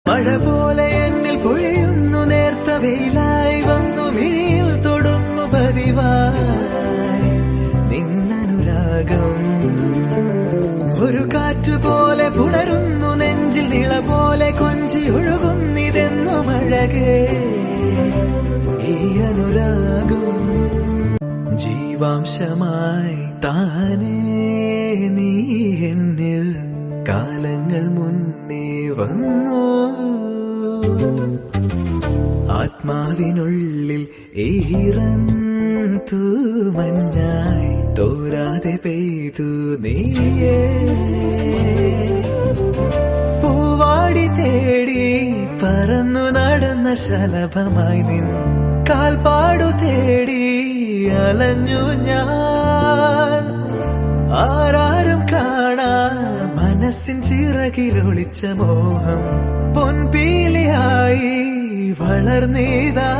മഴ പോലെ എന്നിൽ പൊഴിയുന്നു നേർത്ത വെയിലായി വന്നു മിഴിയിൽ തൊടുന്നു പതിവായി നിന്നനുരാഗം ഒരു കാറ്റുപോലെ പുണരുന്നു നെഞ്ചിൽ നിള പോലെ കൊഞ്ചി ഒഴുകുന്നിതെന്നു മഴകേ ഈ അനുരാഗം ജീവാംശമായി താനേ നീ എന്നിൽ കാലങ്ങൾ മുന്നേ വന്നു ആത്മാവിനുള്ളിൽ ഈറൻ തൂമഞ്ഞായി തോരാതെ പെയ്തു നീയേ പൂവാടി തേടി പറന്നു നടന്ന ശലഭമായി നിൻ കാൽപ്പാടു തേടി അലഞ്ഞു ഞാൻ ആരാരും കാണാ മനസ്സിൻ ചിറകിലൊളിച്ച മോഹം പൊൻപീലിയായി വളർന്നീതാ